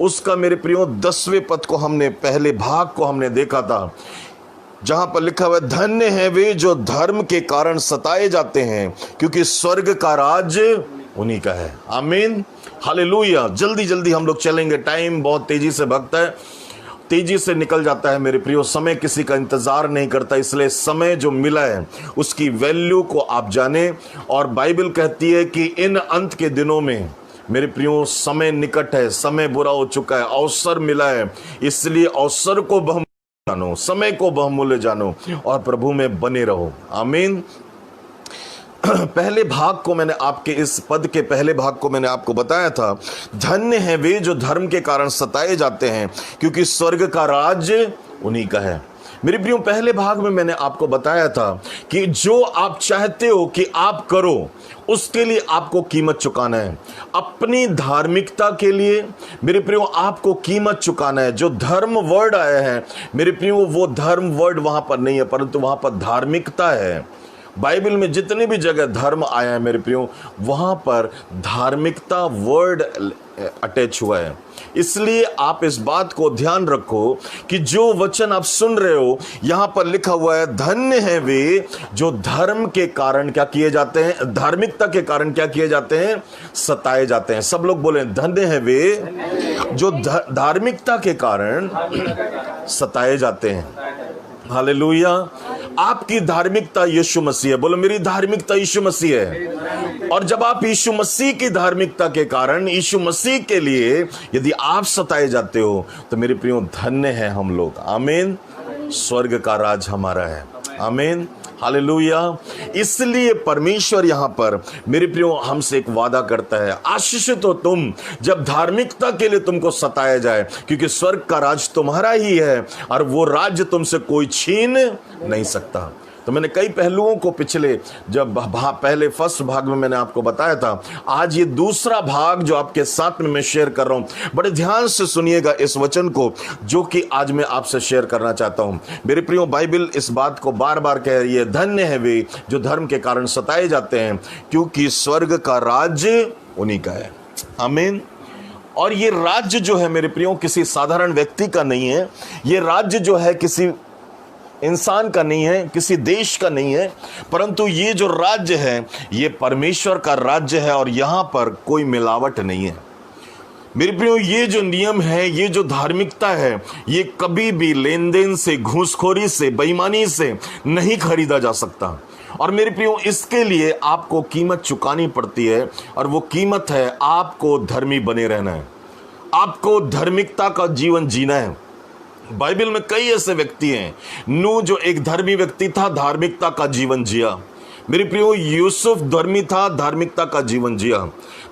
उसका मेरे प्रियो 10वें पद को हमने, पहले भाग को हमने देखा था, जहां पर लिखा हुआ है, धन्य है वे जो धर्म के कारण सताए जाते हैं, क्योंकि स्वर्ग का राज उन्हीं का है। आमीन, हालेलुया। जल्दी जल्दी हम लोग चलेंगे, टाइम बहुत तेजी से भागता है, तेजी से निकल जाता है मेरे प्रियो। समय किसी का इंतजार नहीं करता, इसलिए समय जो मिला है उसकी वैल्यू को आप जाने। और बाइबल कहती है कि इन अंत के दिनों में मेरे प्रियो समय निकट है, समय बुरा हो चुका है, अवसर मिला है, इसलिए अवसर को बहुमूल्य जानो, समय को बहुमूल्य जानो और प्रभु में बने रहो। आमीन। पहले भाग को मैंने आपके, इस पद के पहले भाग को मैंने आपको बताया था, धन्य है वे जो धर्म के कारण सताए जाते हैं, क्योंकि स्वर्ग का राज उन्हीं का है। मेरे प्रियो, पहले भाग में मैंने आपको बताया था कि जो आप चाहते हो कि आप करो, उसके लिए आपको कीमत चुकाना है। अपनी धार्मिकता के लिए मेरे प्रियो आपको कीमत चुकाना है। जो धर्म वर्ड आया है मेरे प्रियो, वो धर्म वर्ड वहां पर नहीं है, परंतु वहां पर धार्मिकता है। बाइबल में जितनी भी जगह धर्म आया है मेरे प्रियो, वहां पर धार्मिकता वर्ड अटैच हुआ है। इसलिए आप इस बात को ध्यान रखो कि जो वचन आप सुन रहे हो, यहां पर लिखा हुआ है, धन्य है वे जो धर्म के कारण क्या किए जाते हैं, धार्मिकता के कारण क्या किए जाते हैं, सताए जाते हैं। सब लोग बोले, धन्य है वे जो धार्मिकता के कारण सताए जाते हैं। हालेलुया। आपकी धार्मिकता यीशु मसीह है। बोलो, मेरी धार्मिकता यीशु मसीह है। और जब आप यीशु मसीह की धार्मिकता के कारण, यीशु मसीह के लिए यदि आप सताए जाते हो, तो मेरे प्रियो धन्य है हम लोग। आमीन। स्वर्ग का राज हमारा है। आमीन, हालेलुया। इसलिए परमेश्वर यहां पर मेरे प्रियो हमसे एक वादा करता है, आशीषित हो तुम जब धार्मिकता के लिए तुमको सताया जाए, क्योंकि स्वर्ग का राज तुम्हारा ही है और वो राज्य तुमसे कोई छीन नहीं सकता। तो मैंने कई पहलुओं को पिछले जब पहले फर्स्ट भाग में मैंने आपको बताया था। आज ये दूसरा भाग जो आपके साथ में मैं शेयर कर रहा हूं, बड़े ध्यान से सुनिएगा इस वचन को जो कि आज मैं आपसे शेयर करना चाहता हूं। मेरे प्रियो, बाइबल इस बात को बार बार कह रही है, धन्य है वे जो धर्म के कारण सताए जाते हैं, क्योंकि स्वर्ग का राज्य उन्हीं का है। आमीन। और ये राज्य जो है मेरे प्रियो किसी साधारण व्यक्ति का नहीं है, ये राज्य जो है किसी इंसान का नहीं है, किसी देश का नहीं है, परंतु ये जो राज्य है ये परमेश्वर का राज्य है और यहां पर कोई मिलावट नहीं है। मेरे प्रियो, ये जो नियम है, ये जो धार्मिकता है, ये कभी भी लेन देन से, घूसखोरी से, बेईमानी से नहीं खरीदा जा सकता। और मेरे प्रियो, इसके लिए आपको कीमत चुकानी पड़ती है, और वो कीमत है आपको धर्मी बने रहना है, आपको धार्मिकता का जीवन जीना है। बाइबल में कई ऐसे व्यक्ति हैं, नूह जो एक धर्मी व्यक्ति था, धार्मिकता का जीवन जिया। मेरे प्रियो, यूसुफ धर्मी था, धार्मिकता का जीवन जिया।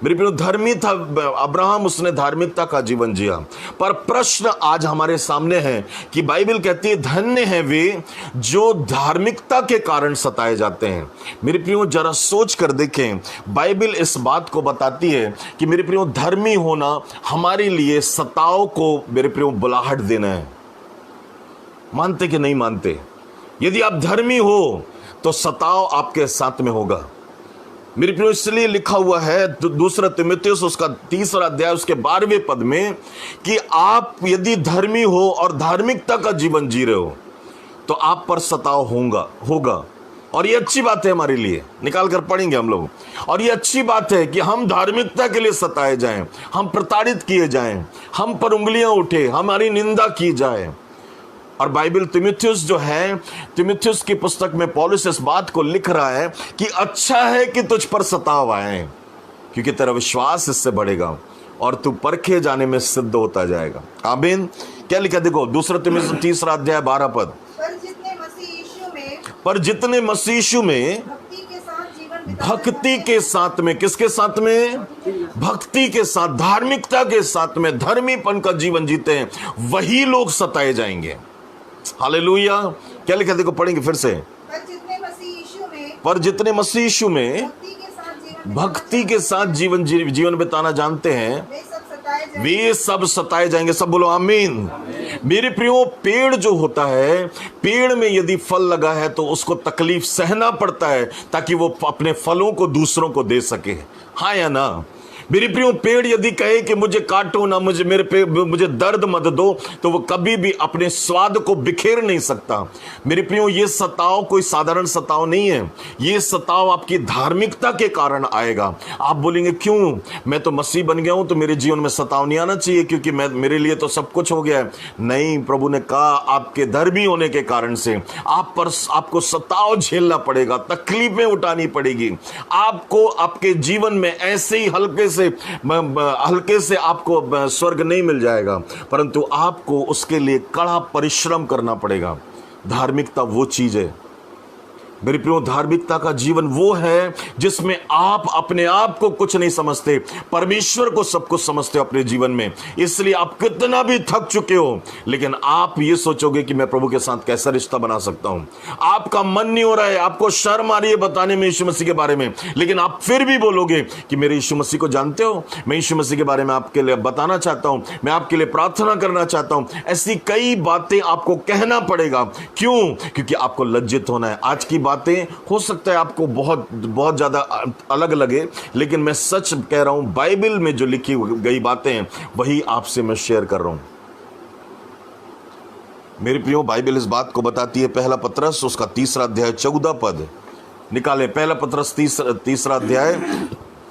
मेरे प्रियो, धर्मी था अब्राहम, उसने धार्मिकता का जीवन जिया। पर प्रश्न आज हमारे सामने है कि बाइबल कहती है, धन्य है वे जो धार्मिकता के कारण सताए जाते हैं। मेरे प्रियो, जरा सोच कर देखें, बाइबल इस बात को बताती है कि मेरे प्रियो, धर्मी होना हमारे लिए सताव को मेरे प्रियो बुलाहट देना है। मानते कि नहीं मानते? यदि आप धर्मी हो तो सताव आपके साथ में होगा। मेरे प्रियो, इसलिए लिखा हुआ है दूसरा तीमुथियुस उसका 3 अध्याय उसके 12वें पद में कि आप यदि धर्मी हो और धार्मिकता का जीवन जी रहे हो तो आप पर सताव होगा। और ये अच्छी बात है, हमारे लिए निकाल कर पढ़ेंगे हम लोग। और ये अच्छी बात है कि हम धार्मिकता के लिए सताए जाएं, हम प्रताड़ित किए जाएं, हम पर उंगलियां उठे, हमारी निंदा की जाए। और बाइबल तीमुथियुस जो है, तीमुथियुस की पुस्तक में पौलुस इस बात को लिख रहा है कि अच्छा है कि तुझ पर सताव आए, क्योंकि तेरा विश्वास इससे बढ़ेगा और तू परखे जाने में सिद्ध होता जाएगा। आमीन। क्या लिखा देखो, दूसरा तीमुथियुस 3 अध्याय 12 पद, पर जितने मसीह यीशु में भक्ति के साथ में, किसके साथ में? भक्ति के साथ, धार्मिकता के साथ में धर्मीपन का जीवन जीते हैं, वही लोग सताए जाएंगे। हालेलुया। क्या लिखा देखो, पढ़ेंगे फिर से, पर जितने मसीह यीशु में भक्ति के साथ जीवन बिताना जानते हैं, वे सब सताए जाएंगे। सब बोलो आमीन। मेरे प्रियो, पेड़ जो होता है, पेड़ में यदि फल लगा है तो उसको तकलीफ सहना पड़ता है ताकि वो अपने फलों को दूसरों को दे सके। हाँ या ना? मेरे प्रियो, पेड़ यदि कहे कि मुझे काटो ना, मुझे दर्द मत दो, तो वो कभी भी अपने स्वाद को बिखेर नहीं सकता। मेरे प्रियो, ये सताव कोई साधारण सताव नहीं है, ये सताव आपकी धार्मिकता के कारण आएगा। आप बोलेंगे क्यों, मैं तो मसीह बन गया हूं तो मेरे जीवन में सताव नहीं आना चाहिए क्योंकि मेरे लिए तो सब कुछ हो गया है। नहीं, प्रभु ने कहा आपके धर्मी होने के कारण से आपको सताव झेलना पड़ेगा, तकलीफें उठानी पड़ेगी आपको। आपके जीवन में ऐसे ही हल्के से आपको स्वर्ग नहीं मिल जाएगा, परंतु आपको उसके लिए कड़ा परिश्रम करना पड़ेगा। धार्मिकता वो चीज है मेरे प्रियो, धार्मिकता का जीवन वो है जिसमें आप अपने आप को कुछ नहीं समझते, परमेश्वर को सब कुछ समझते हो अपने जीवन में। इसलिए आप कितना भी थक चुके हो, लेकिन आप ये सोचोगे कि मैं प्रभु के साथ कैसा रिश्ता बना सकता हूं। आपका मन नहीं हो रहा है, आपको शर्म आ रही है बताने में यीशु मसीह के बारे में, लेकिन आप फिर भी बोलोगे कि मेरे यीशु मसीह को जानते हो, मैं यीशु मसीह के बारे में आपके लिए बताना चाहता हूं, मैं आपके लिए प्रार्थना करना चाहता हूं। ऐसी कई बातें आपको कहना पड़ेगा। क्यों? क्योंकि आपको लज्जित होना है। आज की बातें हो सकता है आपको बहुत बहुत ज्यादा अलग लगे, लेकिन मैं सच कह रहा हूं, बाइबल में जो लिखी गई बातें हैं वही आपसे मैं शेयर कर रहा हूं। मेरे प्रियो, बाइबल इस बात को बताती है, पहला पतरस उसका 3 अध्याय 14 पद निकालें। पहला पतरस 3 अध्याय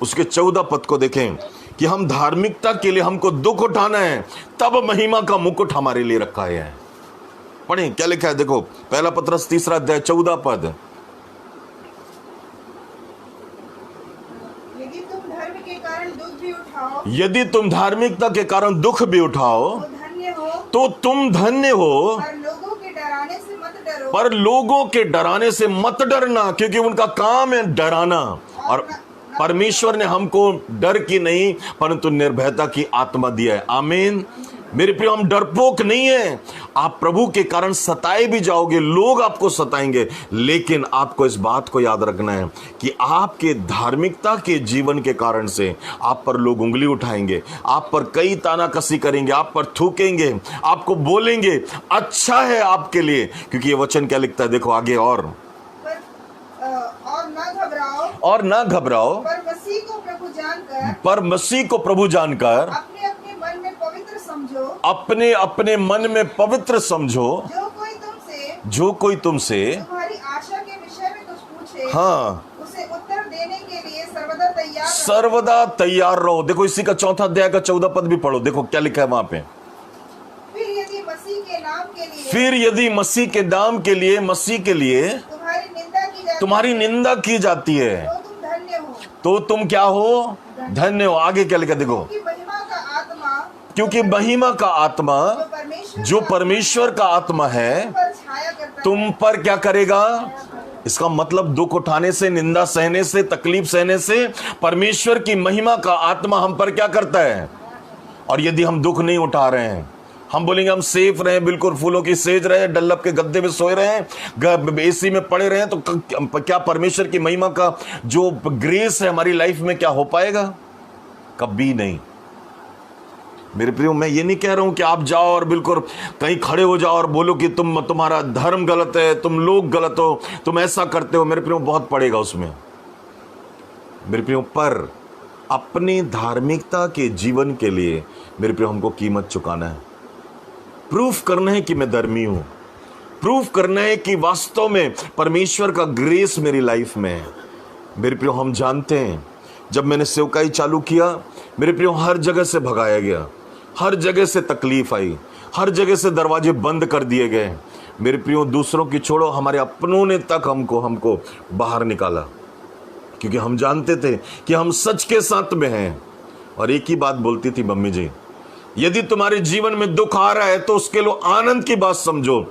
उसके 14 पद को देखें कि हम धार्मिकता के लिए हमको दुख उठाना है, तब महिमा का मुकुट हमारे लिए रखा है। पढ़ें क्या लिखा है, देखो पहला पतरस 3 अध्याय 14 पद। यदि तुम धार्मिकता के कारण दुख भी उठाओ तो तुम धन्य हो, पर लोगों के डराने से मत डरना, क्योंकि उनका काम है डराना। और परमेश्वर ने हमको डर की नहीं परंतु निर्भयता की आत्मा दिया है। आमीन। मेरे प्रिय, हम डरपोक नहीं है। आप प्रभु के कारण सताए भी जाओगे, लोग आपको सताएंगे, लेकिन आपको इस बात को याद रखना है कि आपके धार्मिकता के जीवन के कारण से आप पर लोग उंगली उठाएंगे, आप पर कई तानाकसी करेंगे, आप पर थूकेंगे, आपको बोलेंगे अच्छा है आपके लिए, क्योंकि ये वचन क्या लिखता है, देखो आगे। और ना घबराओ, पर मसीह को प्रभु जानकर अपने अपने मन में पवित्र समझो। जो कोई तुमसे तुम्हारी आशा के विषय में कुछ पूछे, उसे उत्तर देने के लिए सर्वदा तैयार रहो। देखो इसी का 4 अध्याय का 14 पद भी पढ़ो, देखो क्या लिखा है वहां पे। फिर यदि मसीह के नाम के लिए तुम्हारी निंदा की जाती है तो तुम क्या हो, धन्य हो। आगे क्या लिखा देखो, क्योंकि महिमा का आत्मा जो परमेश्वर का आत्मा है तुम पर क्या करेगा। इसका मतलब दुख उठाने से, निंदा सहने से, तकलीफ सहने से परमेश्वर की महिमा का आत्मा हम पर क्या करता है। और यदि हम दुख नहीं उठा रहे हैं, हम बोलेंगे हम सेफ रहे, बिल्कुल फूलों की सेज रहे, डल्लप के गद्दे में सोए रहे, एसी में पड़े रहे, तो क्या परमेश्वर की महिमा का जो ग्रेस है हमारी लाइफ में क्या हो पाएगा? कभी नहीं। मेरे प्रियो, मैं ये नहीं कह रहा हूं कि आप जाओ और बिल्कुल कहीं खड़े हो जाओ और बोलो कि तुम्हारा धर्म गलत है, तुम लोग गलत हो, तुम ऐसा करते हो। मेरे प्रियो, बहुत पड़ेगा उसमें मेरे प्रियो, पर अपनी धार्मिकता के जीवन के लिए मेरे प्रियो हमको कीमत चुकाना है। प्रूफ करना है कि मैं धर्मी हूं, प्रूफ करना है कि वास्तव में परमेश्वर का ग्रेस मेरी लाइफ में है। मेरे प्रियो, हम जानते हैं जब मैंने सेवकाई चालू किया, मेरे प्रियो हर जगह से भगाया गया, हर जगह से तकलीफ आई, हर जगह से दरवाजे बंद कर दिए गए। मेरे प्रियो, दूसरों की छोड़ो, हमारे अपनों ने तक हमको बाहर निकाला, क्योंकि हम जानते थे कि हम सच के साथ में हैं। और एक ही बात बोलती थी मम्मी जी, यदि तुम्हारे जीवन में दुख आ रहा है तो उसके लिए आनंद की बात समझो,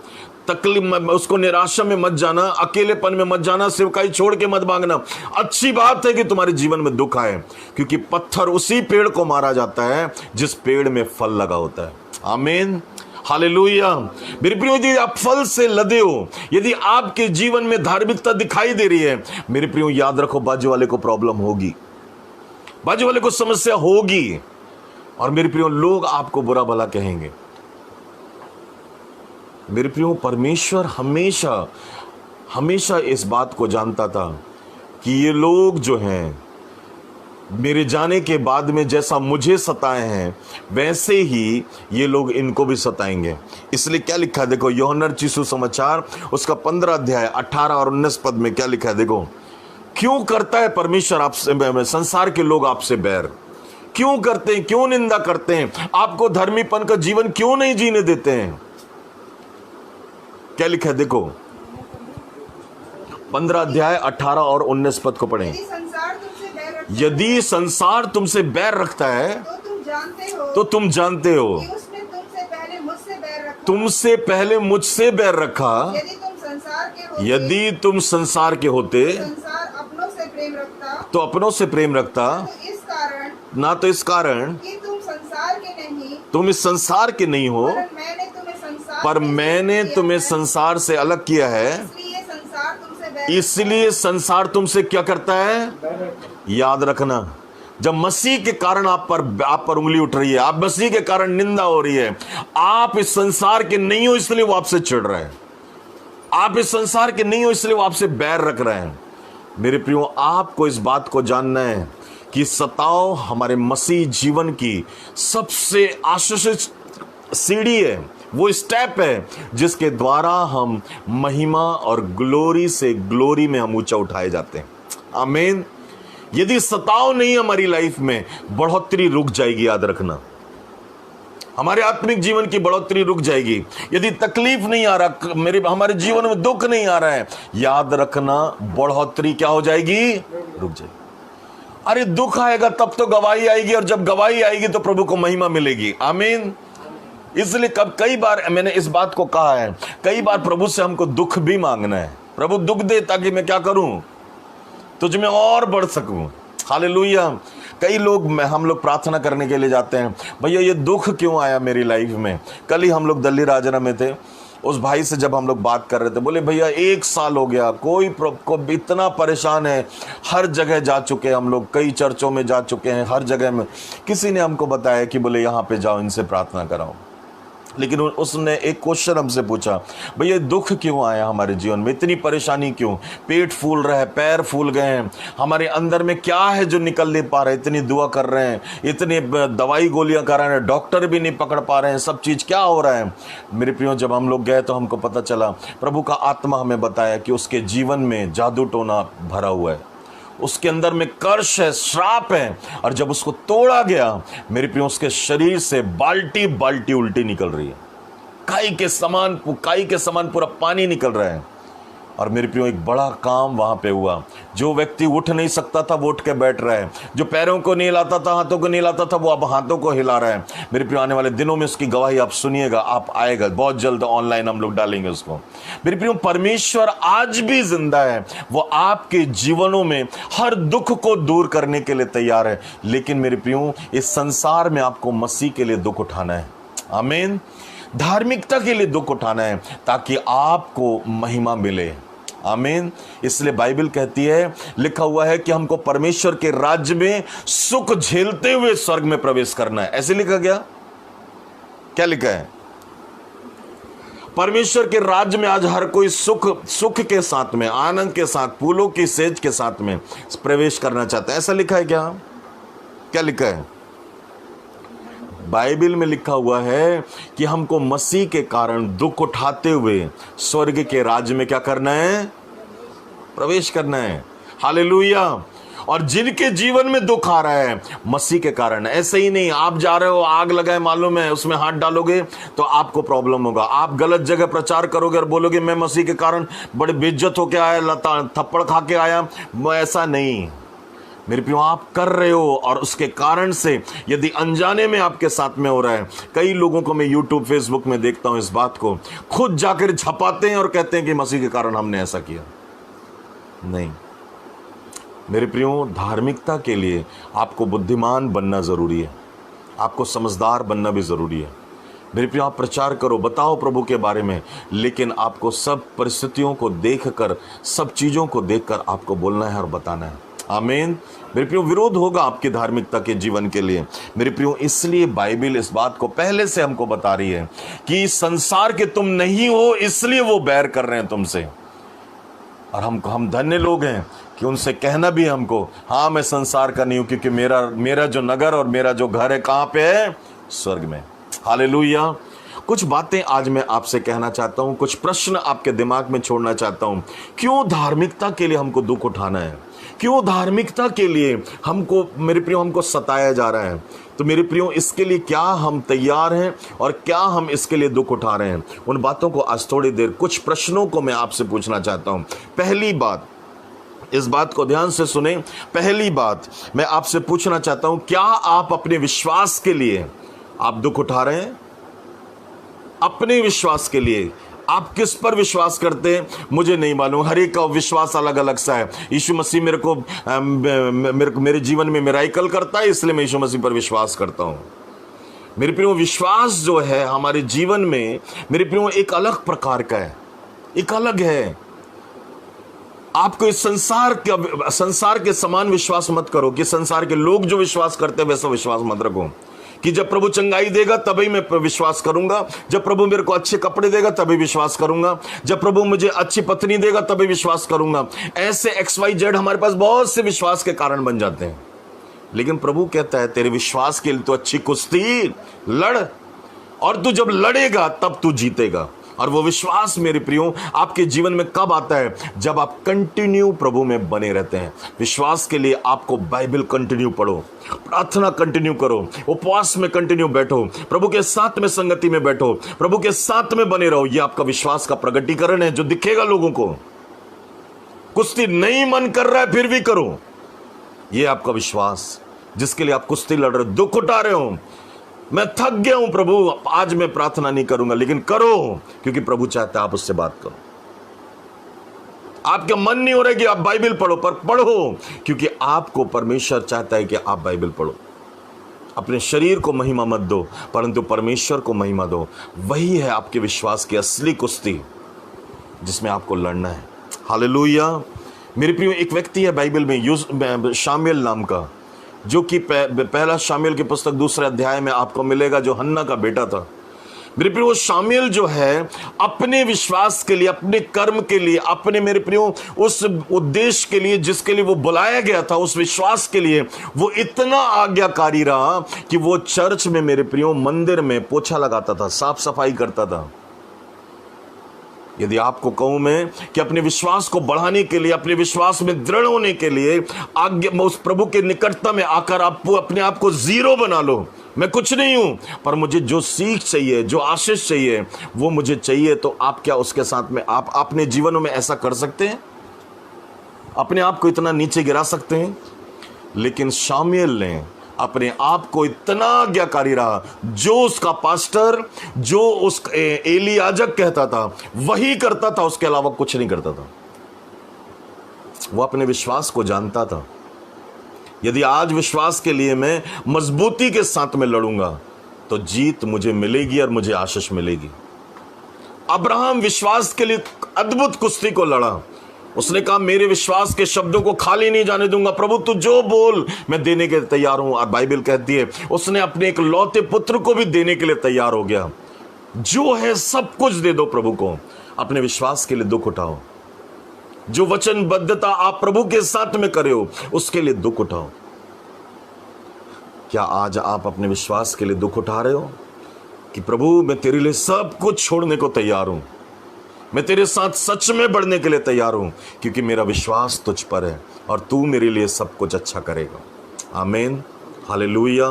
तकलीफ उसको निराशा में मत जाना, अकेलेपन में मत जाना, सेवकाई छोड़ के मत भागना। अच्छी बात है कि तुम्हारे जीवन में दुख आए, क्योंकि पत्थर उसी पेड़ को मारा जाता है जिस पेड़ में फल लगा होता है। आमीन, हालेलुया। मेरे प्रियो, यदि आप फल से लदे हो, यदि आपके जीवन में धार्मिकता दिखाई दे रही है, मेरे प्रियो याद रखो, बाजू वाले को प्रॉब्लम होगी, बाजू वाले को समस्या होगी। और मेरे प्रियो, लोग आपको बुरा भला कहेंगे। मेरे प्रियो, परमेश्वर हमेशा हमेशा इस बात को जानता था कि ये लोग जो हैं मेरे जाने के बाद में जैसा मुझे सताए हैं वैसे ही ये लोग इनको भी सताएंगे। इसलिए क्या लिखा है देखो, यूहन्ना रचित सुसमाचार उसका 15 अध्याय 18 और 19 पद में क्या लिखा है देखो, क्यों करता है परमेश्वर आपसे, संसार के लोग आपसे बैर क्यों करते हैं, क्यों निंदा करते हैं, आपको धर्मीपन का जीवन क्यों नहीं जीने देते हैं। क्या लिखा है देखो, 15 अध्याय 18 और 19 पद को पढ़ें। यदि संसार तुमसे बैर रखता है तो तुम जानते हो कि उसने तुमसे पहले मुझसे बैर रखा। यदि तुम संसार के होते संसार अपनों से प्रेम रखता तो अपनों से प्रेम रखता, तो इस कारण ना तो इस कारण कि तुम इस संसार के नहीं हो, पर मैंने तुम्हें संसार से अलग किया है, इसलिए संसार तुमसे क्या करता है। याद रखना, जब मसीह के कारण आप पर उंगली उठ रही है, आप मसीह के कारण निंदा हो रही है, आप इस संसार के नहीं हो इसलिए वो आपसे चिढ़ रहे हैं, आप इस संसार के नहीं हो इसलिए वो आपसे बैर रख रहे हैं। मेरे प्रियो, आपको इस बात को जानना है कि सताव हमारे मसीह जीवन की सबसे आशीषित सीढ़ी है, वो स्टेप है जिसके द्वारा हम महिमा और ग्लोरी से ग्लोरी में हम ऊंचा उठाए जाते हैं। आमीन। यदि सताव नहीं हमारी लाइफ में, बढ़ोतरी रुक जाएगी। याद रखना, हमारे आत्मिक जीवन की बढ़ोतरी रुक जाएगी। यदि तकलीफ नहीं आ रहा, हमारे जीवन में दुख नहीं आ रहा है, याद रखना बढ़ोतरी क्या हो जाएगी, रुक जाएगी। अरे दुख आएगा तब तो गवाही आएगी, और जब गवाही आएगी तो प्रभु को महिमा मिलेगी। आमीन। इसलिए कई बार मैंने इस बात को कहा है, कई बार प्रभु से हमको दुख भी मांगना है। प्रभु दुख दे ताकि मैं क्या करूं, तुझ में और बढ़ सकूं। हालेलुया। कई लोग हम लोग प्रार्थना करने के लिए जाते हैं, भैया ये दुख क्यों आया मेरी लाइफ में। कल ही हम लोग दिल्ली राजना में थे, उस भाई से जब हम लोग बात कर रहे थे, बोले भैया 1 साल हो गया, कोई को इतना परेशान है, हर जगह जा चुके हैं हम लोग, कई चर्चों में जा चुके हैं, हर जगह में किसी ने हमको बताया कि बोले यहाँ पे जाओ, इनसे प्रार्थना कराओ। लेकिन उसने एक क्वेश्चन हमसे पूछा, भैया दुख क्यों आया हमारे जीवन में, इतनी परेशानी क्यों, पेट फूल रहा है, पैर फूल गए हैं, हमारे अंदर में क्या है जो निकल नहीं पा रहा है, इतनी दुआ कर रहे हैं, इतनी दवाई गोलियां कर रहे हैं, डॉक्टर भी नहीं पकड़ पा रहे हैं, सब चीज़ क्या हो रहा है। मेरे प्रियो, जब हम लोग गए तो हमको पता चला, प्रभु का आत्मा हमें बताया कि उसके जीवन में जादू टोना भरा हुआ है, उसके अंदर में कर्ष है, श्राप है, और जब उसको तोड़ा गया, मेरे प्रियो, उसके शरीर से बाल्टी बाल्टी उल्टी निकल रही है, काई के समान पूरा पानी निकल रहा है। और मेरे प्रियो, एक बड़ा काम वहां पे हुआ। जो व्यक्ति उठ नहीं सकता था वो उठ के बैठ रहा है, जो पैरों को नहीं हिलाता था, हाथों को नहीं हिलाता था, वो अब हाथों को हिला रहा है। मेरे प्रियो, आने वाले दिनों में उसकी गवाही आप सुनिएगा, आप आएगा बहुत जल्द, ऑनलाइन हम लोग डालेंगे उसको। मेरे प्रियो, परमेश्वर आज भी जिंदा है, वो आपके जीवनों में हर दुख को दूर करने के लिए तैयार है। लेकिन मेरे प्रियो, इस संसार में आपको मसीह के लिए दुख उठाना है। आमीन। धार्मिकता के लिए दुख उठाना है ताकि आपको महिमा मिले। आमीन। इसलिए बाइबल कहती है, लिखा हुआ है कि हमको परमेश्वर के राज्य में सुख झेलते हुए स्वर्ग में प्रवेश करना है। ऐसे लिखा गया, क्या लिखा है, परमेश्वर के राज्य में आज हर कोई सुख के साथ में, आनंद के साथ, फूलों की सेज के साथ में प्रवेश करना चाहता है। ऐसा लिखा है क्या, क्या लिखा है? बाइबल में लिखा हुआ है कि हमको मसीह के कारण दुख उठाते हुए स्वर्ग के राज्य में क्या करना है, प्रवेश करना है। हालेलुया। और जिनके जीवन में दुख आ रहा है मसीह के कारण, ऐसे ही नहीं आप जा रहे हो, आग लगाए मालूम है, उसमें हाथ डालोगे तो आपको प्रॉब्लम होगा। आप गलत जगह प्रचार करोगे और बोलोगे मैं मसीह के कारण बड़े बेइज्जत होके आया, थप्पड़ खा के आया, ऐसा नहीं। मेरे प्रियो, आप कर रहे हो और उसके कारण से यदि अनजाने में आपके साथ में हो रहा है, कई लोगों को मैं यूट्यूब फेसबुक में देखता हूं, इस बात को खुद जाकर छपाते हैं और कहते हैं कि मसीह के कारण हमने ऐसा किया। नहीं मेरे प्रियो, धार्मिकता के लिए आपको बुद्धिमान बनना जरूरी है, आपको समझदार बनना भी जरूरी है। मेरे प्रियो, आप प्रचार करो, बताओ प्रभु के बारे में, लेकिन आपको सब परिस्थितियों को देखकर, सब चीजों को देखकर आपको बोलना है और बताना है। आमीन। मेरे प्रियो, विरोध होगा आपकी धार्मिकता के जीवन के लिए। मेरे प्रियो, इसलिए बाइबल इस बात को पहले से हमको बता रही है कि संसार के तुम नहीं हो, इसलिए वो बैर कर रहे हैं तुमसे। और हम धन्य लोग हैं कि उनसे कहना भी हमको, हाँ मैं संसार का नहीं हूं, क्योंकि मेरा जो नगर और मेरा जो घर है कहाँ पे है? स्वर्ग में। हालेलुया। कुछ बातें आज मैं आपसे कहना चाहता हूं, कुछ प्रश्न आपके दिमाग में छोड़ना चाहता हूं। क्यों धार्मिकता के लिए हमको दुख उठाना है? क्यों धार्मिकता के लिए हमको, मेरे प्रियो, हमको सताया जा रहा है? तो मेरे प्रियो, इसके लिए क्या हम तैयार हैं और क्या हम इसके लिए दुख उठा रहे हैं? उन बातों को आज थोड़ी देर, कुछ प्रश्नों को मैं आपसे पूछना चाहता हूं। पहली बात, इस बात को ध्यान से सुने। पहली बात मैं आपसे पूछना चाहता हूं, क्या आप अपने विश्वास के लिए आप दुख उठा रहे हैं? अपने विश्वास के लिए आप किस पर विश्वास करते हैं? मुझे नहीं मालूम, हर एक का विश्वास अलग अलग सा है। यीशु मसीह मेरे जीवन में मिराकल करता है, इसलिए मैं यीशु मसीह पर विश्वास करता हूं। मेरे प्रियो, विश्वास जो है हमारे जीवन में, मेरे प्रियो, एक अलग प्रकार का है, एक अलग है। आपको इस संसार के समान विश्वास मत करो कि संसार के लोग जो विश्वास करते हैं वैसा विश्वास मत रखो कि जब प्रभु चंगाई देगा तभी मैं विश्वास करूंगा, जब प्रभु मेरे को अच्छे कपड़े देगा तभी विश्वास करूंगा, जब प्रभु मुझे अच्छी पत्नी देगा तभी विश्वास करूंगा। ऐसे XYZ हमारे पास बहुत से विश्वास के कारण बन जाते हैं। लेकिन प्रभु कहता है, तेरे विश्वास के लिए तो अच्छी कुश्ती लड़, और तू जब लड़ेगा तब तू जीतेगा। और वो विश्वास मेरे प्रियो आपके जीवन में कब आता है? जब आप कंटिन्यू प्रभु में बने रहते हैं। विश्वास के लिए आपको बाइबल कंटिन्यू पढ़ो, प्रार्थना कंटिन्यू करो, उपवास में कंटिन्यू बैठो, प्रभु के साथ में संगति में बैठो, प्रभु के साथ में बने रहो। ये आपका विश्वास का प्रगटीकरण है जो दिखेगा लोगों को। कुश्ती नहीं मन कर रहा है फिर भी करो, ये आपका विश्वास जिसके लिए आप कुश्ती लड़ रहे हो, दुख उठा रहे हो। मैं थक गया हूं प्रभु, आज मैं प्रार्थना नहीं करूंगा, लेकिन करो, क्योंकि प्रभु चाहता है आप उससे बात करो। आपका मन नहीं हो रहा है कि आप बाइबल पढ़ो, पर पढ़ो, क्योंकि आपको परमेश्वर चाहता है कि आप बाइबल पढ़ो। अपने शरीर को महिमा मत दो, परंतु परमेश्वर को महिमा दो। वही है आपके विश्वास की असली कुश्ती जिसमें आपको लड़ना है। हालेलुया। मेरे प्रियो, एक व्यक्ति है बाइबल में शामुएल नाम का, जो कि पहला शामुएल की पुस्तक 2 अध्याय में आपको मिलेगा, जो हन्ना का बेटा था। मेरे प्रियो, शामुएल जो है अपने विश्वास के लिए, अपने कर्म के लिए, अपने, मेरे प्रियो, उस उद्देश्य के लिए जिसके लिए वो बुलाया गया था, उस विश्वास के लिए वो इतना आज्ञाकारी रहा कि वो चर्च में, मेरे प्रियो, मंदिर में पोछा लगाता था, साफ सफाई करता था। यदि आपको कहूं मैं कि अपने विश्वास को बढ़ाने के लिए, अपने विश्वास में दृढ़ होने के लिए, आज्ञा उस प्रभु के निकटता में आकर आप अपने आप को जीरो बना लो, मैं कुछ नहीं हूं, पर मुझे जो सीख चाहिए, जो आशीष चाहिए, वो मुझे चाहिए, तो आप क्या उसके साथ में आप अपने जीवनों में ऐसा कर सकते हैं? अपने आप को इतना नीचे गिरा सकते हैं? लेकिन शामुएल ने अपने आप को इतना आज्ञाकारी रहा, जो उसका पास्टर, जो उस एली याजक कहता था वही करता था, उसके अलावा कुछ नहीं करता था। वो अपने विश्वास को जानता था। यदि आज विश्वास के लिए मैं मजबूती के साथ में लड़ूंगा तो जीत मुझे मिलेगी और मुझे आशीष मिलेगी। अब्राहम विश्वास के लिए अद्भुत कुश्ती को लड़ा। उसने कहा, मेरे विश्वास के शब्दों को खाली नहीं जाने दूंगा, प्रभु तू जो बोल मैं देने के लिए तैयार हूं। और बाइबल कहती है उसने अपने एक लौते पुत्र को भी देने के लिए तैयार हो गया। जो है सब कुछ दे दो प्रभु को। अपने विश्वास के लिए दुख उठाओ। जो वचनबद्धता आप प्रभु के साथ में करे हो, उसके लिए दुख उठाओ। क्या आज आप अपने विश्वास के लिए दुख उठा रहे हो कि प्रभु मैं तेरे लिए सब कुछ छोड़ने को तैयार हूं, मैं तेरे साथ सच में बढ़ने के लिए तैयार हूं, क्योंकि मेरा विश्वास तुझ पर है और तू मेरे लिए सब कुछ अच्छा करेगा। आमीन, हालेलुया।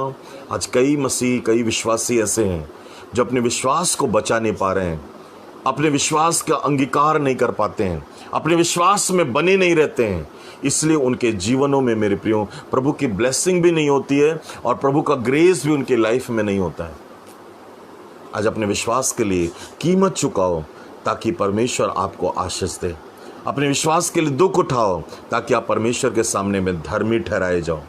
आज कई विश्वासी ऐसे हैं जो अपने विश्वास को बचा नहीं पा रहे हैं, अपने विश्वास का अंगीकार नहीं कर पाते हैं, अपने विश्वास में बने नहीं रहते हैं। इसलिए उनके जीवनों में, मेरे प्रियो, प्रभु की ब्लेसिंग भी नहीं होती है और प्रभु का ग्रेस भी उनकी लाइफ में नहीं होता है। आज अपने विश्वास के लिए कीमत चुकाओ ताकि परमेश्वर आपको आशीष दे। अपने विश्वास के लिए दुख उठाओ ताकि आप परमेश्वर के सामने में धर्मी ठहराए जाओ।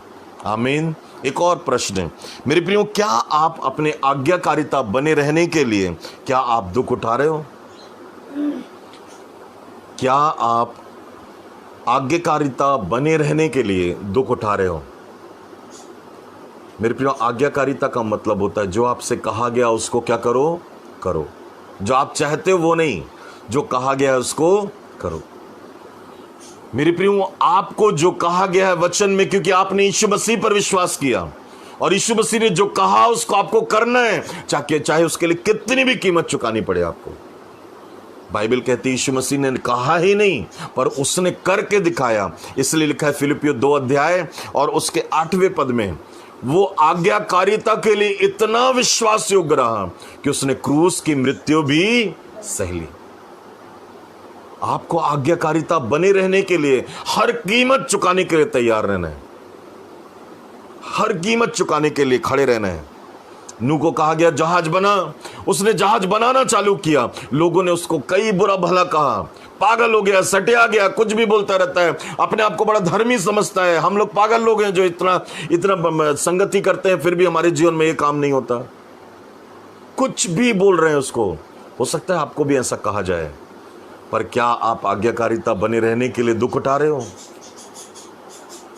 आमीन। एक और प्रश्न है मेरे प्रियो, क्या आप अपने आज्ञाकारिता बने रहने के लिए, क्या आप दुख उठा रहे हो? क्या आप आज्ञाकारिता बने रहने के लिए दुख उठा रहे हो? मेरे प्रियो, आज्ञाकारिता का मतलब होता है जो आपसे कहा गया उसको क्या करो, करो। जो आप चाहते हो वो नहीं, जो कहा गया उसको करो। मेरे प्रियो, आपको जो कहा गया है वचन में, क्योंकि आपने यीशु मसीह पर विश्वास किया और यीशु मसीह ने जो कहा उसको आपको करना है, चाहे उसके लिए कितनी भी कीमत चुकानी पड़े आपको। बाइबल कहती है यीशु मसीह ने कहा ही नहीं पर उसने करके दिखाया। इसलिए लिखा है फिलिपियो 2 अध्याय और उसके 8वें पद में, वो आज्ञाकारिता के लिए इतना विश्वास योग्य रहा कि उसने क्रूस की मृत्यु भी सह ली। आपको आज्ञाकारिता बने रहने के लिए हर कीमत चुकाने के लिए तैयार रहना है, हर कीमत चुकाने के लिए खड़े रहना है। नूह को कहा गया जहाज बना, उसने जहाज बनाना चालू किया, लोगों ने उसको कई बुरा भला कहा, पागल हो गया, सटिया गया, कुछ भी बोलता रहता है, अपने आप को बड़ा धर्मी समझता है। हम लोग पागल लोग हैं जो इतना संगति करते हैं, फिर भी हमारे जीवन में ये काम नहीं होता। कुछ भी बोल रहे हैं उसको, हो सकता है आपको भी ऐसा कहा जाए, पर क्या आप आज्ञाकारिता बने रहने के लिए दुख उठा रहे हो?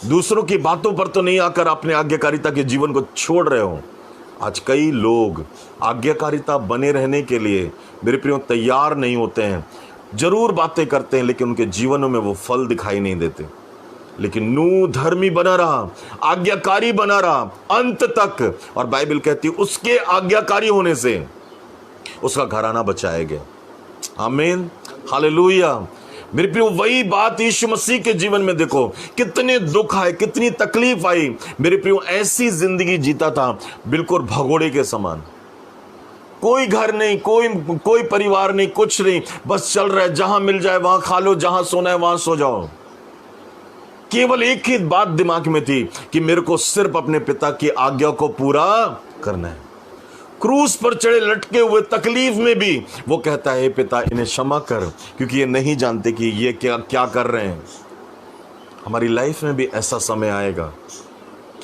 दूसरों की बातों पर तो नहीं आकर अपने आज्ञाकारिता के जीवन को छोड़ रहे हो। आज कई लोग आज्ञाकारिता बने रहने के लिए मेरे प्रियो तैयार नहीं होते हैं, जरूर बातें करते हैं लेकिन उनके जीवनों में वो फल दिखाई नहीं देते। लेकिन नूह धर्मी बना रहा, आज्ञाकारी बना रहा अंत तक, और बाइबल कहती है उसके आज्ञाकारी होने से उसका घराना बचाया गया। आमीन, हालेलुया। मेरे प्रियो, वही बात यीशु मसीह के जीवन में देखो, कितने दुख आए, कितनी तकलीफ आई। मेरे प्रियो, ऐसी जिंदगी जीता था बिल्कुल भगोड़े के समान, कोई घर नहीं, कोई परिवार नहीं, कुछ नहीं, बस चल रहा है, जहां मिल जाए वहां खा लो, जहां सोना है वहां सो जाओ। केवल एक ही बात दिमाग में थी कि मेरे को सिर्फ अपने पिता की आज्ञा को पूरा करना है। क्रूस पर चढ़े लटके हुए तकलीफ में भी वो कहता है, पिता इन्हें क्षमा कर, क्योंकि ये नहीं जानते कि ये क्या कर रहे हैं। हमारी लाइफ में भी ऐसा समय आएगा।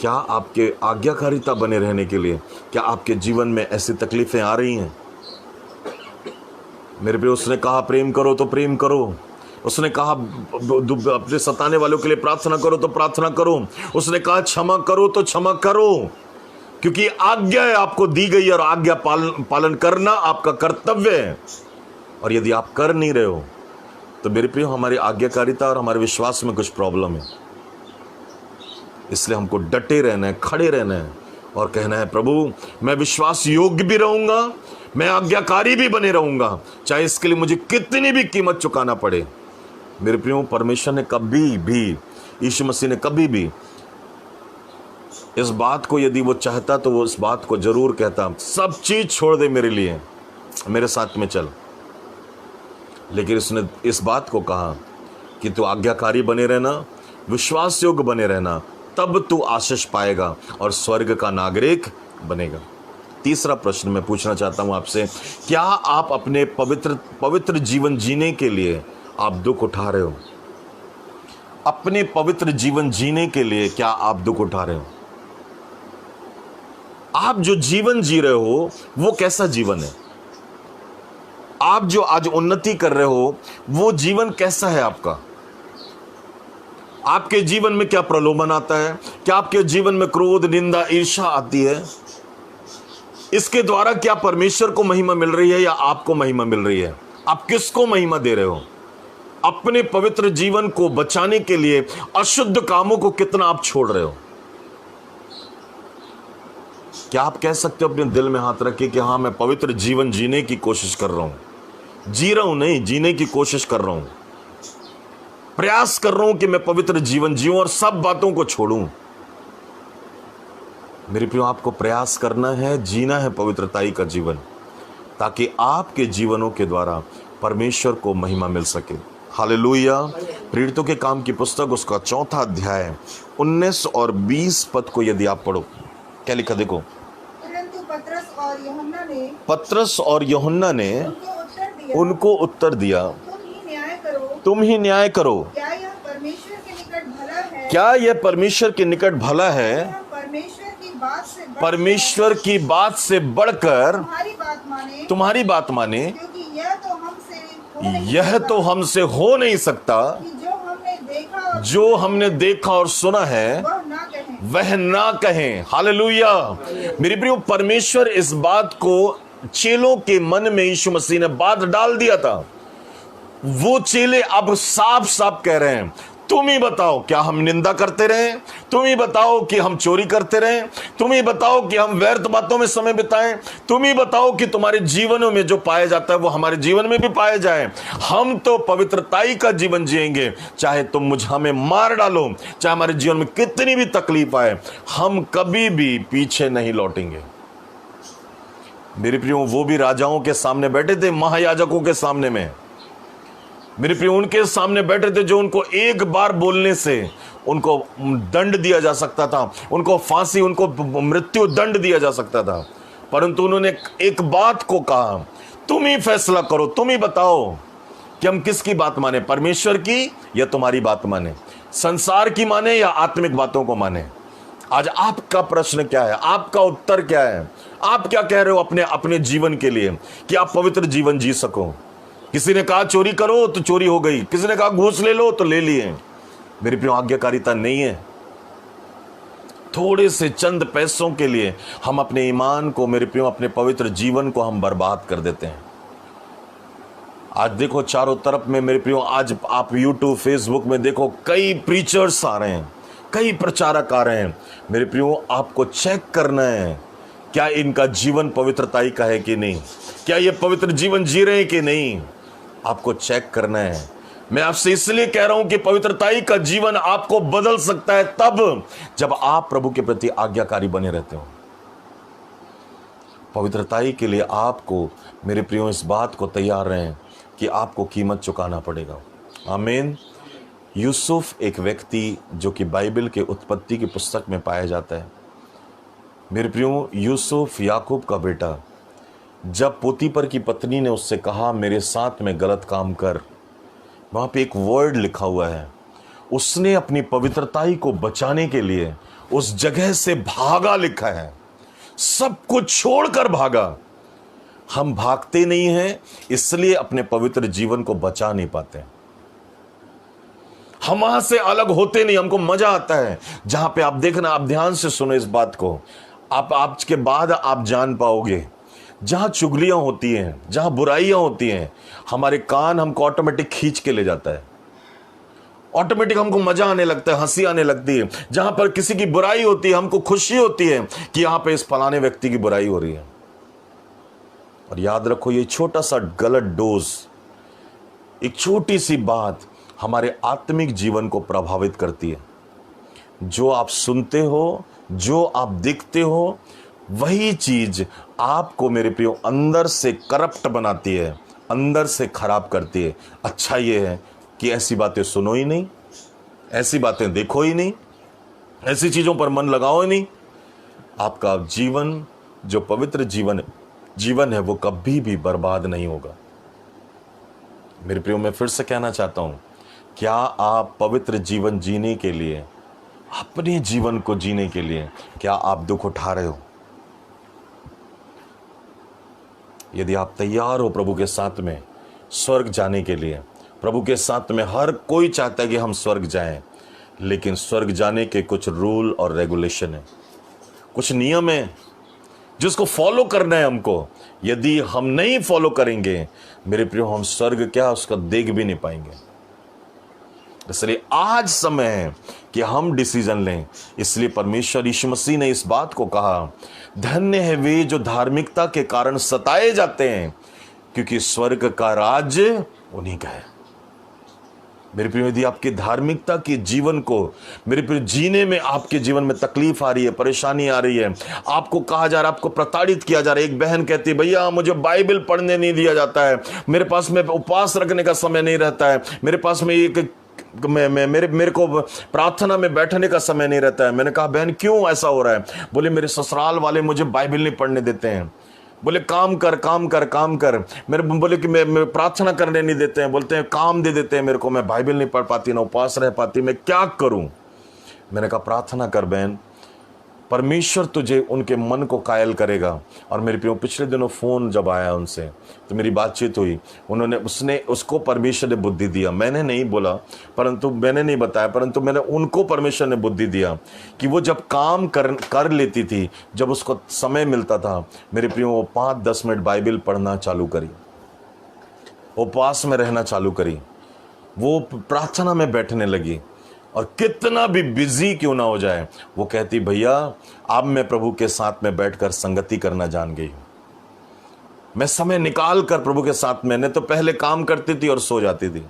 क्या आपके आज्ञाकारिता बने रहने के लिए, क्या आपके जीवन में ऐसी तकलीफें आ रही हैं? मेरे पे उसने कहा प्रेम करो तो प्रेम करो, उसने कहा अपने सताने वालों के लिए प्रार्थना करो तो प्रार्थना करो, उसने कहा क्षमा करो तो क्षमा करो, क्योंकि आज्ञा आपको दी गई है और आज्ञा पालन करना आपका कर्तव्य है। और यदि आप कर नहीं रहे हो तो मेरे प्रियो, हमारी आज्ञाकारिता और हमारे विश्वास में कुछ प्रॉब्लम है। इसलिए हमको डटे रहना है, खड़े रहना है और कहना है, प्रभु मैं विश्वास योग्य भी रहूंगा, मैं आज्ञाकारी भी बने रहूंगा, चाहे इसके लिए मुझे कितनी भी कीमत चुकाना पड़े। मेरे प्रियो, परमेश्वर ने कभी भी, यीशु मसीह ने कभी भी इस बात को, यदि वो चाहता तो वो इस बात को जरूर कहता, सब चीज छोड़ दे मेरे लिए, मेरे साथ में चल। लेकिन उसने इस बात को कहा कि तू आज्ञाकारी बने रहना, विश्वास योग्य बने रहना, तब तू आशीष पाएगा और स्वर्ग का नागरिक बनेगा। तीसरा प्रश्न मैं पूछना चाहता हूं आपसे, क्या आप अपने पवित्र जीवन जीने के लिए आप दुख उठा रहे हो? अपने पवित्र जीवन जीने के लिए क्या आप दुख उठा रहे हो? आप जो जीवन जी रहे हो वो कैसा जीवन है? आप जो आज उन्नति कर रहे हो वो जीवन कैसा है आपका? आपके जीवन में क्या प्रलोभन आता है? क्या आपके जीवन में क्रोध, निंदा, ईर्ष्या आती है? इसके द्वारा क्या परमेश्वर को महिमा मिल रही है या आपको महिमा मिल रही है? आप किसको महिमा दे रहे हो? अपने पवित्र जीवन को बचाने के लिए अशुद्ध कामों को कितना आप छोड़ रहे हो? क्या आप कह सकते हो अपने दिल में हाथ रख के कि हाँ, मैं पवित्र जीवन जीने की कोशिश कर रहा हूं? जी रहा हूं नहीं, जीने की कोशिश कर रहा हूं, प्रयास कर रहा हूं कि मैं पवित्र जीवन जीऊं और सब बातों को छोड़ूं। मेरे प्रियो, आपको प्रयास करना है, जीना है पवित्रताई का जीवन, ताकि आपके जीवनों के द्वारा परमेश्वर को महिमा मिल सके। हालेलुया। प्रेरितों के काम की पुस्तक उसका 4 अध्याय 19 और 20 पद को यदि आप पढ़ो, क्या लिखा देखो। परंतु पतरस और यूहन्ना ने उनको उत्तर दिया, तुम ही न्याय करो। क्या यह परमेश्वर के निकट भला है? क्या यह परमेश्वर के निकट भला है? परमेश्वर की बात से बढ़कर तुम्हारी बात माने, क्योंकि यह तो हमसे हो नहीं सकता कि जो हमने देखा और सुना है वह ना कहें। हालेलुया। मेरे प्रियो, परमेश्वर इस बात को चेलों के मन में यीशु मसीह ने बात डाल दिया था। वो चेले अब साफ साफ कह रहे हैं, तुम ही बताओ, क्या हम निंदा करते रहे? तुम ही बताओ कि हम चोरी करते रहे? तुम ही बताओ कि हम व्यर्थ बातों में समय बिताएं? तुम ही बताओ कि तुम्हारे जीवनों में जो पाया जाता है वो हमारे जीवन में भी पाया जाए? हम तो पवित्रताई का जीवन जिएंगे, चाहे तुम हमें मार डालो, चाहे हमारे जीवन में कितनी भी तकलीफ आए, हम कभी भी पीछे नहीं लौटेंगे। मेरे प्रियो, वो भी राजाओं के सामने बैठे थे, महायाजकों के सामने में। मेरे प्रियो, उनके सामने बैठे थे जो उनको एक बार बोलने से उनको दंड दिया जा सकता था, उनको फांसी, उनको मृत्यु दंड दिया जा सकता था, परंतु उन्होंने एक बात को कहा, तुम ही फैसला करो, तुम ही बताओ कि हम किसकी बात माने, परमेश्वर की या तुम्हारी बात माने, संसार की माने या आत्मिक बातों को माने। आज आपका प्रश्न क्या है? आपका उत्तर क्या है? आप क्या कह रहे हो अपने अपने जीवन के लिए कि आप पवित्र जीवन जी सको? किसी ने कहा चोरी करो तो चोरी हो गई, किसी ने कहा घूस ले लो तो ले लिए। मेरे प्रिय, आज्ञाकारिता नहीं है। थोड़े से चंद पैसों के लिए हम अपने ईमान को, मेरे प्रिय, अपने पवित्र जीवन को हम बर्बाद कर देते हैं। आज देखो चारों तरफ में मेरे प्रियो, आज आप यूट्यूब फेसबुक में देखो, कई प्रीचर्स आ रहे हैं, कई प्रचारक आ रहे हैं। मेरे प्रियो, आपको चेक करना है क्या इनका जीवन पवित्रताई का है कि नहीं, क्या ये पवित्र जीवन जी रहे हैं कि नहीं, आपको चेक करना है। मैं आपसे इसलिए कह रहा हूं कि पवित्रताई का जीवन आपको बदल सकता है तब जब आप प्रभु के प्रति आज्ञाकारी बने रहते हो। पवित्रताई के लिए आपको, मेरे प्रियो, इस बात को तैयार रहें कि आपको कीमत चुकाना पड़ेगा। आमीन। यूसुफ एक व्यक्ति जो कि बाइबल के उत्पत्ति की पुस्तक में पाया जाता है। मेरे प्रियो, यूसुफ याकूब का बेटा, जब पोतीपर की पत्नी ने उससे कहा मेरे साथ में गलत काम कर, वहाँ पे एक वर्ड लिखा हुआ है, उसने अपनी पवित्रताई को बचाने के लिए उस जगह से भागा लिखा है, सब कुछ छोड़कर भागा। हम भागते नहीं हैं, इसलिए अपने पवित्र जीवन को बचा नहीं पाते। हम वहां से अलग होते नहीं, हमको मजा आता है जहां पे आप देखना, आप ध्यान से सुनो इस बात को, आप आज के बाद आप जान पाओगे, जहां चुगलियां होती हैं, जहां बुराइयां होती हैं, हमारे कान हमको ऑटोमेटिक खींच के ले जाता है, ऑटोमेटिक हमको मजा आने लगता है, हंसी आने लगती है। जहां पर किसी की बुराई होती है, हमको खुशी होती है कि यहां पे इस फलाने व्यक्ति की बुराई हो रही है। और याद रखो, ये छोटा सा गलत डोज, एक छोटी सी बात हमारे आत्मिक जीवन को प्रभावित करती है। जो आप सुनते हो, जो आप देखते हो, वही चीज आपको, मेरे प्रियो, अंदर से करप्ट बनाती है, अंदर से खराब करती है। अच्छा ये है कि ऐसी बातें सुनो ही नहीं, ऐसी बातें देखो ही नहीं, ऐसी चीजों पर मन लगाओ ही नहीं। आपका जीवन, जो पवित्र जीवन है, वो कभी भी बर्बाद नहीं होगा। मेरे प्रियो, मैं फिर से कहना चाहता हूं, क्या आप पवित्र जीवन जीने के लिए, अपने जीवन को जीने के लिए, क्या आप दुख उठा रहे हो? यदि आप तैयार हो प्रभु के साथ में स्वर्ग जाने के लिए, प्रभु के साथ में हर कोई चाहता है कि हम स्वर्ग जाएं, लेकिन स्वर्ग जाने के कुछ रूल और रेगुलेशन है, कुछ नियम है जिसको फॉलो करना है हमको। यदि हम नहीं फॉलो करेंगे, मेरे प्रियो, हम स्वर्ग क्या उसका देख भी नहीं पाएंगे। इसलिए आज समय है कि हम डिसीजन लें। इसलिए परमेश्वर यीशु मसीह ने इस बात को कहा, धन्य है वे जो धार्मिकता के कारण सताए जाते हैं, क्योंकि स्वर्ग का राज्य उन्हीं का है। मेरे प्रिय, यदि आपकी धार्मिकता के जीवन को, मेरे प्रिय, जीने में आपके जीवन में तकलीफ आ रही है, परेशानी आ रही है, आपको कहा जा रहा है, आपको प्रताड़ित किया जा रहा है। एक बहन कहती है, भैया मुझे बाइबल पढ़ने नहीं दिया जाता है, मेरे पास में उपवास रखने का समय नहीं रहता है, मेरे पास में एक मेरे को प्रार्थना में बैठने का समय नहीं रहता है। मैंने कहा, बहन क्यों ऐसा हो रहा है? बोले, मेरे ससुराल वाले मुझे बाइबल नहीं पढ़ने देते हैं। बोले, काम कर काम कर काम कर। मेरे बोले कि मैं प्रार्थना करने नहीं देते हैं, बोलते हैं काम दे देते हैं मेरे को, मैं बाइबल नहीं पढ़ पाती, ना उपवास रह पाती, मैं क्या करूं? मैंने कहा, प्रार्थना कर बहन, परमेश्वर तुझे उनके मन को कायल करेगा। और मेरे प्रियो, पिछले दिनों फ़ोन जब आया उनसे तो मेरी बातचीत हुई, उसको परमेश्वर ने बुद्धि दिया। मैंने नहीं बोला, परंतु मैंने नहीं बताया, परंतु मैंने उनको परमेश्वर ने बुद्धि दिया कि वो जब काम कर लेती थी, जब उसको समय मिलता था, मेरे प्रियो, वो 5-10 मिनट बाइबल पढ़ना चालू करी, उपवास में रहना चालू करी, वो प्रार्थना में बैठने लगी। और कितना भी बिजी क्यों ना हो जाए, वो कहती भैया अब मैं प्रभु के साथ में बैठकर संगति करना जान गई हूं। मैं समय निकाल कर प्रभु के साथ, मैंने तो पहले काम करती थी और सो जाती थी,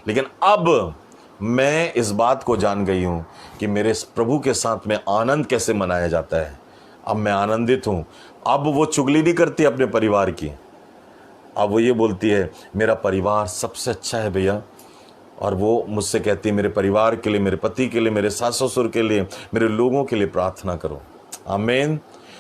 लेकिन अब मैं इस बात को जान गई हूं कि मेरे प्रभु के साथ में आनंद कैसे मनाया जाता है। अब मैं आनंदित हूं। अब वो चुगली नहीं करती अपने परिवार की, अब वो ये बोलती है मेरा परिवार सबसे अच्छा है भैया, और वो मुझसे कहती है मेरे परिवार के लिए, मेरे पति के लिए, मेरे सास ससुर के लिए, मेरे लोगों के लिए प्रार्थना करो। आमीन।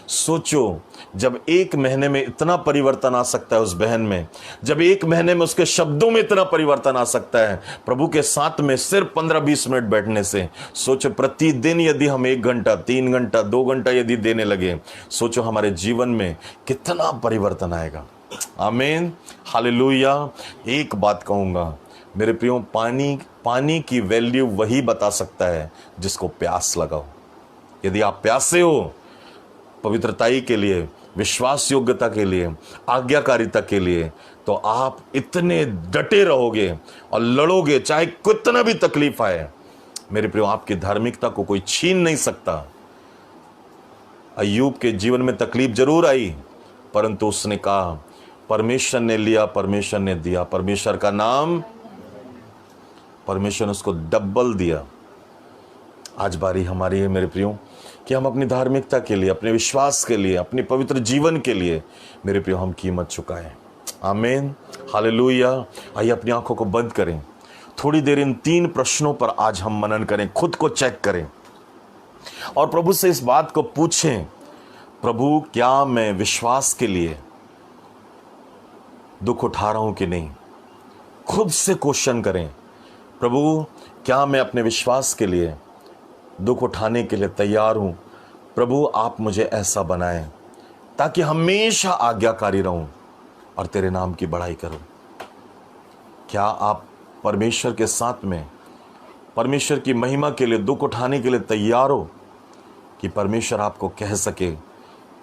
सोचो, जब एक महीने में इतना परिवर्तन आ सकता है उस बहन में, जब एक महीने में उसके शब्दों में इतना परिवर्तन आ सकता है प्रभु के साथ में सिर्फ 15-20 मिनट बैठने से, सोचो प्रतिदिन यदि हम 1 घंटा, 3 घंटा, 2 घंटा यदि देने लगे, सोचो हमारे जीवन में कितना परिवर्तन आएगा। आमीन, हालेलुया। एक बात कहूंगा मेरे प्रियो, पानी की वैल्यू वही बता सकता है जिसको प्यास लगाओ। यदि आप प्यासे हो पवित्रताई के लिए, विश्वास योग्यता के लिए, आज्ञाकारिता के लिए, तो आप इतने डटे रहोगे और लड़ोगे चाहे कितना भी तकलीफ आए। मेरे प्रियो, आपकी धार्मिकता को कोई छीन नहीं सकता। अय्यूब के जीवन में तकलीफ जरूर आई, परंतु उसने कहा परमेश्वर ने लिया, परमेश्वर ने दिया, परमेश्वर का नाम, परमेश्वर ने उसको डबल दिया। आज बारी हमारी है मेरे प्रियो कि हम अपनी धार्मिकता के लिए, अपने विश्वास के लिए, अपने पवित्र जीवन के लिए मेरे प्रियो हम कीमत चुकाएं। आमीन, हालेलुया। आइए अपनी आंखों को बंद करें, थोड़ी देर इन 3 प्रश्नों पर आज हम मनन करें, खुद को चेक करें और प्रभु से इस बात को पूछें, प्रभु क्या मैं विश्वास के लिए दुख उठा रहा हूं कि नहीं। खुद से क्वेश्चन करें, प्रभु क्या मैं अपने विश्वास के लिए दुख उठाने के लिए तैयार हूं। प्रभु आप मुझे ऐसा बनाएं ताकि हमेशा आज्ञाकारी रहूं और तेरे नाम की बड़ाई करूं। क्या आप परमेश्वर के साथ में, परमेश्वर की महिमा के लिए दुख उठाने के लिए तैयार हो कि परमेश्वर आपको कह सके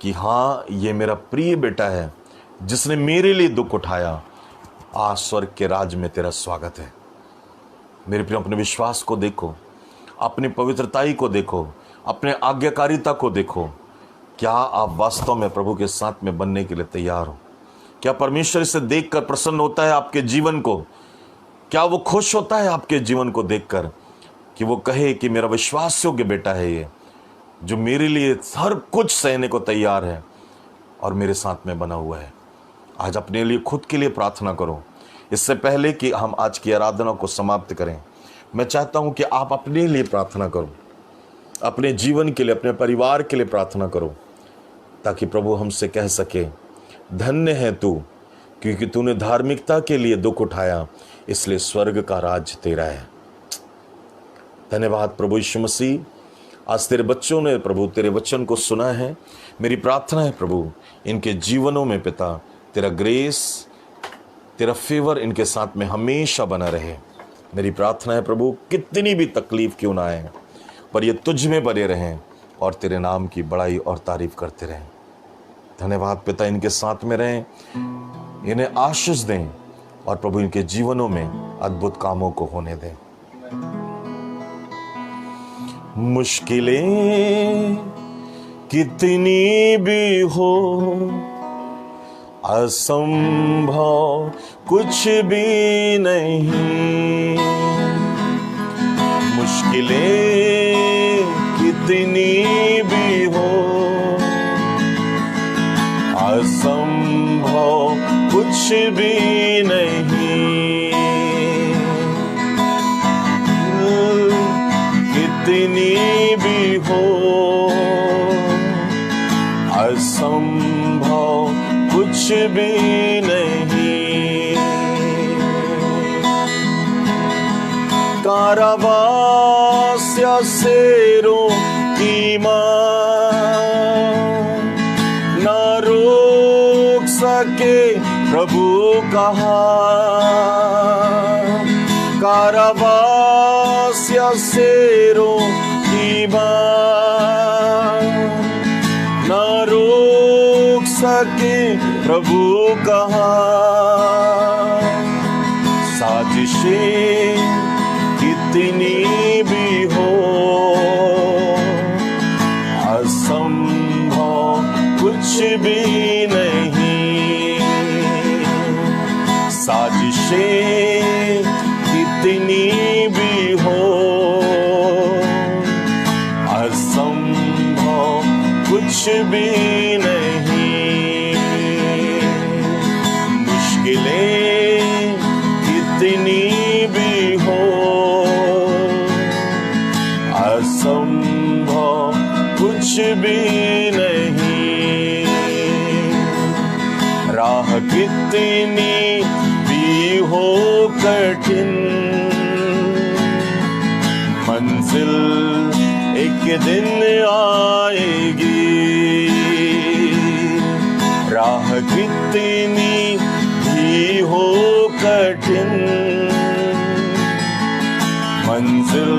कि हाँ, ये मेरा प्रिय बेटा है जिसने मेरे लिए दुख उठाया, आज स्वर्ग के राज में तेरा स्वागत है। मेरे प्रिय, अपने विश्वास को देखो, अपनी पवित्रताई को देखो, अपने आज्ञाकारिता को देखो। क्या आप वास्तव में प्रभु के साथ में बनने के लिए तैयार हो? क्या परमेश्वर इसे देखकर प्रसन्न होता है आपके जीवन को? क्या वो खुश होता है आपके जीवन को देखकर कि वो कहे कि मेरा विश्वास योग्य बेटा है ये, जो मेरे लिए हर कुछ सहने को तैयार है और मेरे साथ में बना हुआ है। आज अपने लिए, खुद के लिए प्रार्थना करो। इससे पहले कि हम आज की आराधना को समाप्त करें, मैं चाहता हूं कि आप अपने लिए प्रार्थना करो, अपने जीवन के लिए, अपने परिवार के लिए प्रार्थना करो, ताकि प्रभु हमसे कह सके धन्य है तू, क्योंकि तूने धार्मिकता के लिए दुख उठाया, इसलिए स्वर्ग का राज तेरा है। धन्यवाद प्रभु यीशु मसीह। आज तेरे बच्चों ने प्रभु तेरे वचन को सुना है। मेरी प्रार्थना है प्रभु इनके जीवनों में पिता तेरा ग्रेस, तेरा फेवर इनके साथ में हमेशा बना रहे। मेरी प्रार्थना है प्रभु कितनी भी तकलीफ क्यों ना आए, पर ये तुझ में बने रहें और तेरे नाम की बड़ाई और तारीफ करते रहें। धन्यवाद पिता, इनके साथ में रहें, इन्हें आशीष दें और प्रभु इनके जीवनों में अद्भुत कामों को होने दें। मुश्किलें कितनी भी हो, असंभव कुछ भी नहीं। मुश्किलें कितनी भी हो, असंभव कुछ भी नहीं। कितनी भी हो, असंभव कुछ भी नहीं। कारावास या शेरों की मां न रोक सके प्रभु कहा। कारावास या शेरों की मां न रोक सके प्रभु कहा। साजिशें कितनी भी असंभव कुछ भी नहीं, साजिशें कितनी भी हो, असंभव कुछ भी नहीं, मुश्किलें कितनी भी हो, असंभव कुछ भी नहीं, राह कितनी भी हो कठिन, मंजिल एक दिन आएगी, राह कितनी भी हो कठिन, मंजिल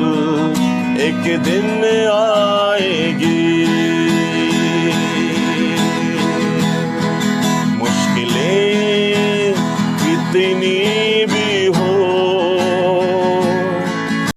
एक दिन